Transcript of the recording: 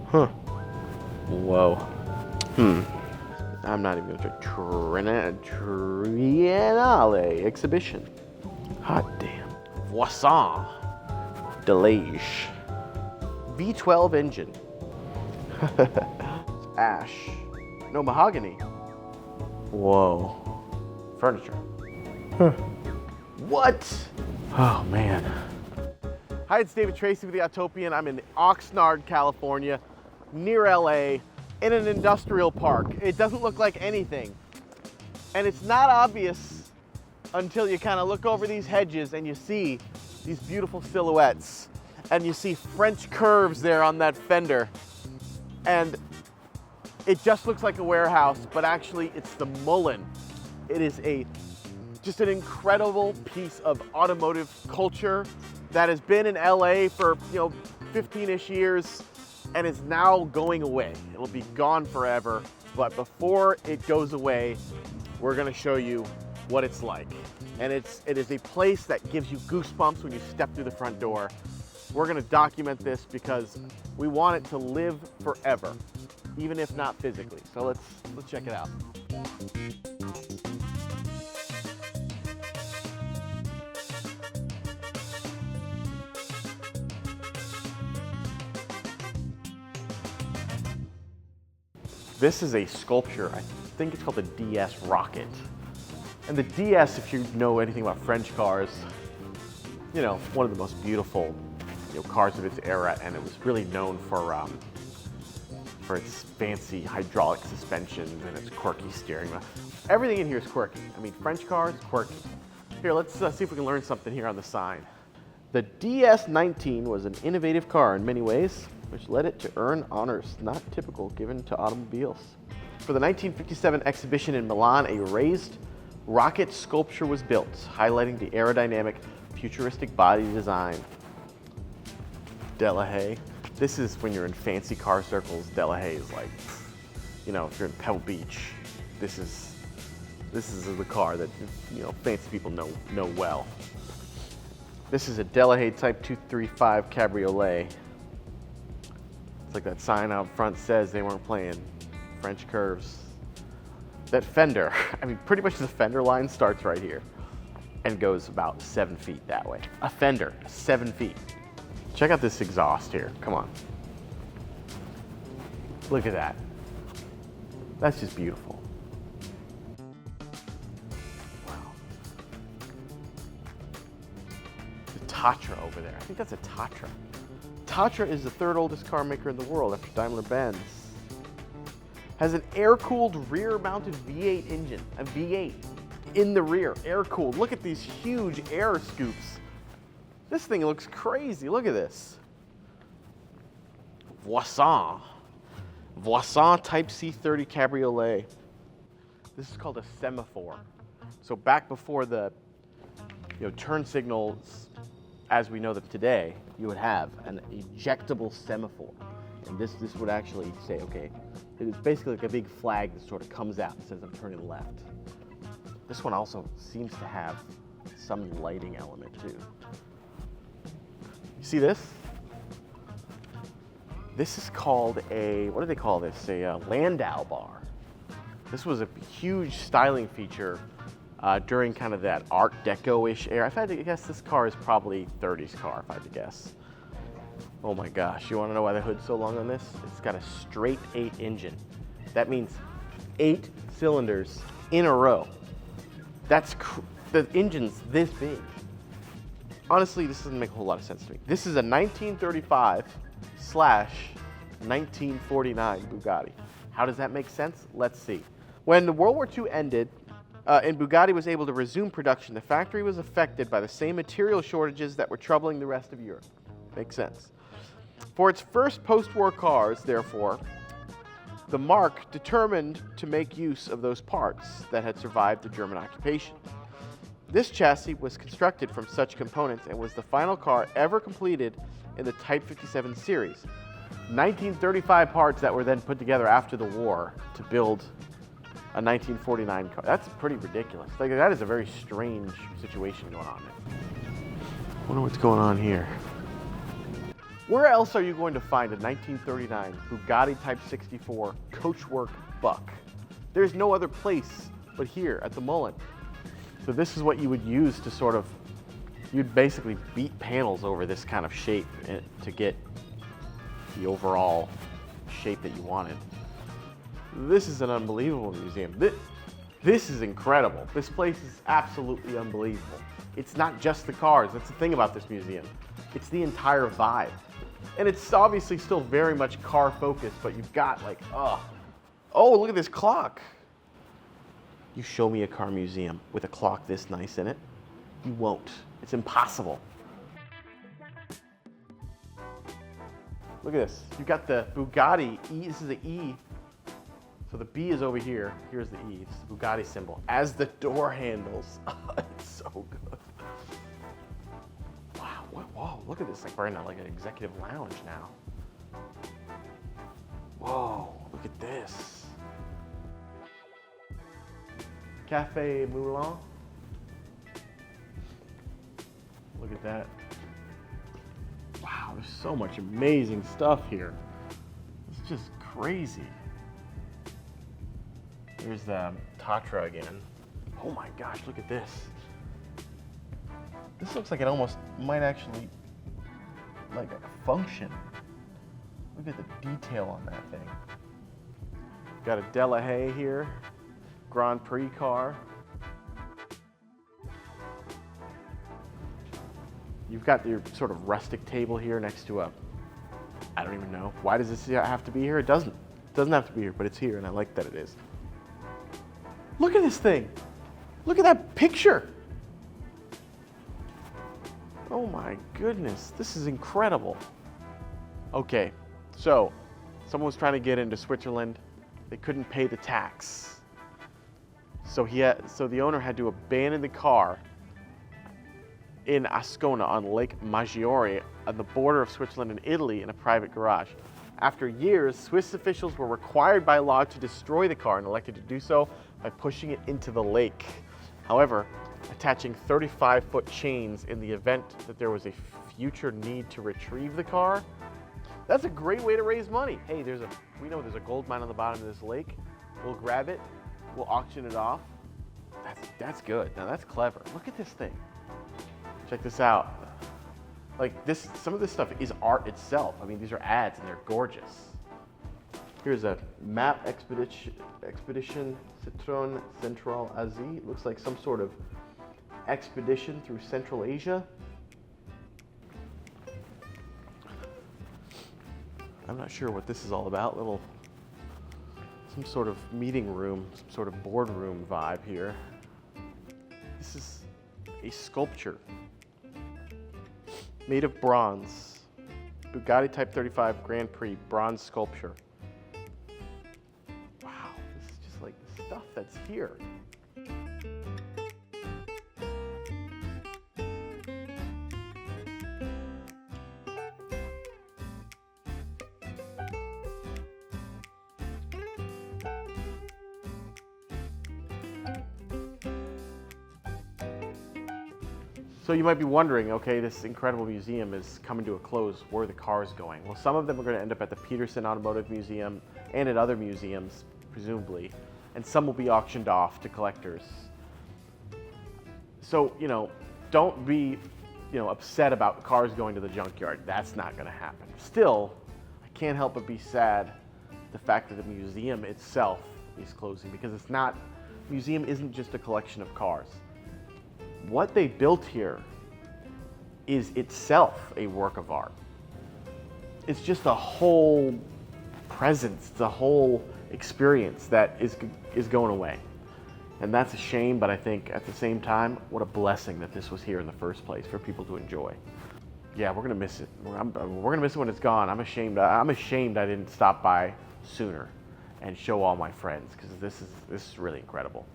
Huh. Whoa. I'm not even going to Triennale exhibition. Hot damn. Voisin. Delage. V12 engine. Ash. No, mahogany. Whoa. Furniture. Huh. What? Oh, man. Hi, it's David Tracy with the Autopian. I'm in Oxnard, California, near LA, in an industrial park. It doesn't look like anything. And it's not obvious until you kind of look over these hedges and you see these beautiful silhouettes. And you see French curves there on that fender. And it just looks like a warehouse, but actually it's the Mullin. It is just an incredible piece of automotive culture that has been in LA for 15-ish years and is now going away. It'll be gone forever, but before it goes away, we're gonna show you what it's like. And it is a place that gives you goosebumps when you step through the front door. We're gonna document this because we want it to live forever, even if not physically. So let's check it out. This is a sculpture. I think it's called the DS Rocket. And the DS, if you know anything about French cars, one of the most beautiful cars of its era, and it was really known for its fancy hydraulic suspensions and its quirky steering wheel. Everything in here is quirky. I mean, French cars, quirky. Here, let's see if we can learn something here on the sign. The DS-19 was an innovative car in many ways, which led it to earn honors not typical given to automobiles. For the 1957 exhibition in Milan, a raised rocket sculpture was built, highlighting the aerodynamic, futuristic body design. Delahaye. This is when you're in fancy car circles. Delahaye is like, if you're in Pebble Beach, this is the car that fancy people know well. This is a Delahaye Type 235 Cabriolet. It's like that sign out front says they weren't playing French curves. That fender, pretty much the fender line starts right here and goes about 7 feet that way. A fender, 7 feet. Check out this exhaust here, come on. Look at that. That's just beautiful. Wow. The Tatra over there, I think that's a Tatra. Tatra is the third oldest car maker in the world after Daimler-Benz. Has an air-cooled rear-mounted V8 engine, a V8 in the rear, air-cooled. Look at these huge air scoops. This thing looks crazy, look at this. Voisin Type C30 Cabriolet. This is called a semaphore. So back before the turn signals as we know them today, you would have an ejectable semaphore. And this would actually say, okay, it is basically like a big flag that sort of comes out and says I'm turning left. This one also seems to have some lighting element too. You see this? This is called what do they call this? A Landau bar. This was a huge styling feature during kind of that Art Deco-ish era. If I had to guess, this car is probably 30s car, if I had to guess. Oh my gosh, you wanna know why the hood's so long on this? It's got a straight 8 engine. That means 8 cylinders in a row. The engine's this big. Honestly, this doesn't make a whole lot of sense to me. This is a 1935/1949 Bugatti. How does that make sense? Let's see. When the World War II ended and Bugatti was able to resume production, the factory was affected by the same material shortages that were troubling the rest of Europe. Makes sense. For its first post-war cars, therefore, the Mark determined to make use of those parts that had survived the German occupation. This chassis was constructed from such components and was the final car ever completed in the Type 57 series. 1935 parts that were then put together after the war to build a 1949 car. That's pretty ridiculous. Like, that is a very strange situation going on there. I wonder what's going on here. Where else are you going to find a 1939 Bugatti Type 64 coachwork buck? There's no other place but here at the Mullin. So this is what you would use to sort of, you'd basically beat panels over this kind of shape to get the overall shape that you wanted. This is an unbelievable museum. This is incredible. This place is absolutely unbelievable. It's not just the cars. That's the thing about this museum. It's the entire vibe. And it's obviously still very much car focused, but you've got like, oh, look at this clock. You show me a car museum with a clock this nice in it, you won't. It's impossible. Look at this. You've got the Bugatti E. This is the E. So the B is over here. Here's the E. It's the Bugatti symbol. As the door handles. It's so good. Wow. Whoa. Look at this. Like we're in like an executive lounge now. Whoa. Look at this. Cafe Mullin. Look at that. Wow, there's so much amazing stuff here. It's just crazy. Here's the Tatra again. Oh my gosh, look at this. This looks like it almost might actually like function. Look at the detail on that thing. Got a Delahaye here. Grand Prix car. You've got your sort of rustic table here next to I don't even know. Why does this have to be here? It doesn't. It doesn't have to be here, but it's here and I like that it is. Look at this thing. Look at that picture. Oh my goodness, this is incredible. Okay, so someone was trying to get into Switzerland. They couldn't pay the tax. So the owner had to abandon the car in Ascona on Lake Maggiore on the border of Switzerland and Italy in a private garage. After years, Swiss officials were required by law to destroy the car and elected to do so by pushing it into the lake. However, attaching 35-foot chains in the event that there was a future need to retrieve the car, that's a great way to raise money. Hey, we know there's a gold mine on the bottom of this lake. We'll grab it. We'll auction it off. That's good. Now that's clever. Look at this thing. Check this out. Like this, some of this stuff is art itself. I mean, these are ads and they're gorgeous. Here's a map expedition Citron Central Asie. It looks like some sort of expedition through Central Asia. I'm not sure what this is all about. Some sort of meeting room, some sort of boardroom vibe here. This is a sculpture made of bronze. Bugatti Type 35 Grand Prix bronze sculpture. Wow, this is just like the stuff that's here. So you might be wondering, okay, this incredible museum is coming to a close. Where are the cars going? Well, some of them are going to end up at the Mullin Automotive Museum and at other museums, presumably, and some will be auctioned off to collectors. So, don't be, upset about cars going to the junkyard. That's not going to happen. Still, I can't help but be sad the fact that the museum itself is closing, because museum isn't just a collection of cars. What they built here is itself a work of art. It's just a whole presence, it's a whole experience that is going away. And that's a shame, but I think at the same time, what a blessing that this was here in the first place for people to enjoy. Yeah, we're gonna miss it. We're gonna miss it when it's gone. I'm ashamed I didn't stop by sooner and show all my friends, because this is really incredible.